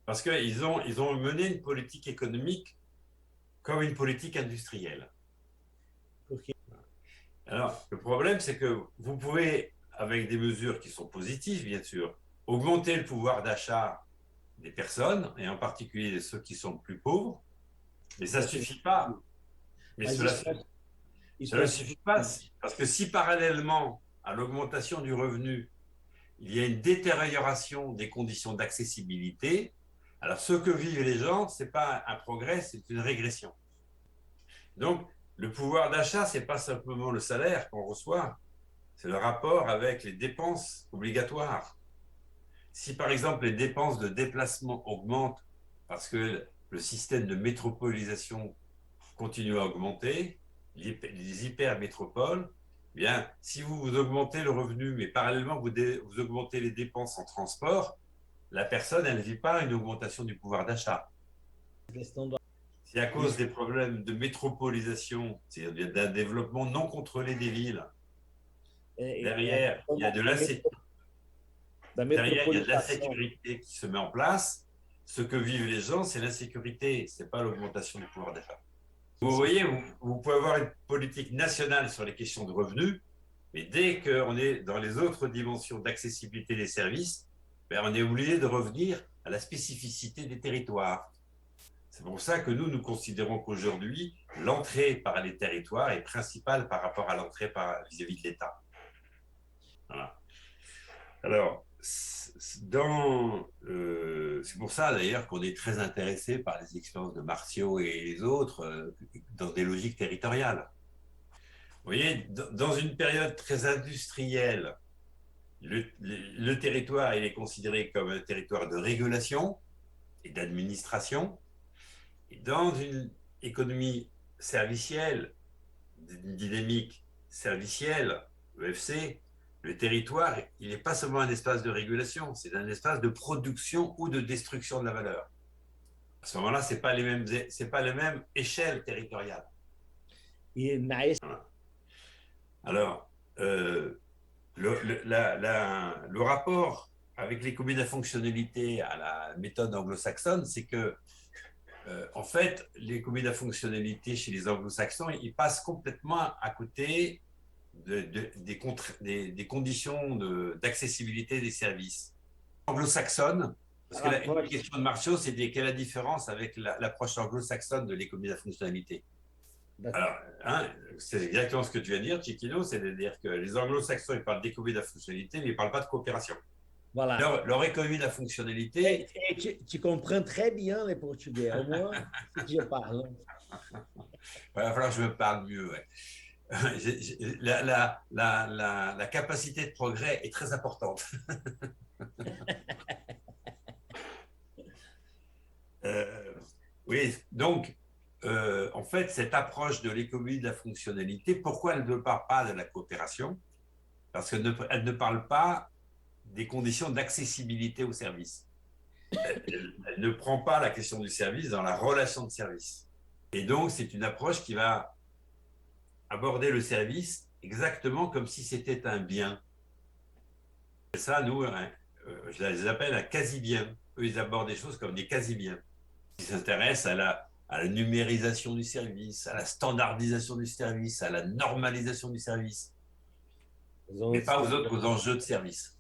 Parce ils ont mené une politique économique comme une politique industrielle. Ok. Alors, le problème, c'est que vous pouvez, avec des mesures qui sont positives, bien sûr, augmenter le pouvoir d'achat des personnes, et en particulier de ceux qui sont plus pauvres, mais ça ne Exatamente. suffit pas. Mais Mas isso cela é ne suffit pas, parce que si parallèlement à l'augmentation du revenu, il y a une détérioration des conditions d'accessibilité, alors ce que vivent les gens, ce n'est pas un progrès, c'est une régression. Donc, le pouvoir d'achat, ce n'est pas simplement le salaire qu'on reçoit, c'est le rapport avec les dépenses obligatoires. Si par exemple les dépenses de déplacement augmentent parce que le système de métropolisation continue à augmenter, les hypermétropoles, eh bien, si vous augmentez le revenu, mais parallèlement vous augmentez les dépenses en transport, la personne, elle ne vit pas une augmentation du pouvoir d'achat. questão do C'est à cause des problèmes de métropolisation, c'est-à-dire d'un développement non contrôlé des villes. é a Derrière, questão il y a de da derrière, il y a de metropolização. l'insécurité qui se met en place. Ce que vivent les gens, c'est l'insécurité, ce n'est pas l'augmentation du pouvoir d'achat. Vous voyez, vous pouvez avoir une politique nationale sur les questions de revenus, mais dès qu'on est dans les autres dimensions d'accessibilité des services, ben on est obligé de revenir à la spécificité des territoires. C'est pour ça que nous considérons qu'aujourd'hui, l'entrée par les territoires est principale par rapport à l'entrée vis-à-vis de l'État. Voilà. Alors, c'est pour ça d'ailleurs qu'on est très intéressé par les expériences de Martiaux et les autres dans des logiques territoriales. Vous voyez, dans une période très industrielle, le territoire il est considéré comme un territoire de régulation et d'administration. Et dans une économie servicielle, une dynamique servicielle, EFC, le territoire, il n'est pas seulement un espace de régulation, c'est un espace de production ou de destruction de la valeur. À ce moment-là, ce n'est pas les mêmes échelles territoriales. E na Voilà. Alors, le rapport avec l'économie de la fonctionnalité à la méthode anglo-saxonne, c'est que, en fait, l'économie de la fonctionnalité chez les anglo-saxons, ils passent complètement à côté des conditions d'accessibilité des services. Anglo-saxonne, parce que une question de Martiaux, c'était quelle est la différence avec l'approche anglo-saxonne de l'économie de la fonctionnalité. Alors, hein, c'est exactement ce que tu viens de dire, Chiquino, c'est-à-dire que les anglo-saxons, ils parlent d'économie de la fonctionnalité, mais ils ne parlent pas de coopération. Voilà. Leur économie de la fonctionnalité... Tu comprends très bien les Portugais, au moins si je parle. Il va falloir que je me parle mieux, ouais. La capacité de progrès est très importante. Oui, donc, en fait, cette approche de l'économie de la fonctionnalité, pourquoi elle ne parle pas de la coopération? Parce qu'elle ne parle pas des conditions d'accessibilité au service. Elle ne prend pas la question du service dans la relation de service. Et donc, c'est une approche qui va aborder le service exactement comme si c'était un bien. Et ça, nous, je les appelle un quasi-bien. Eux, ils abordent des choses comme des quasi-biens. Ils s'intéressent à la numérisation du service, à la standardisation du service, à la normalisation du service, mais pas aux autres enjeux de service.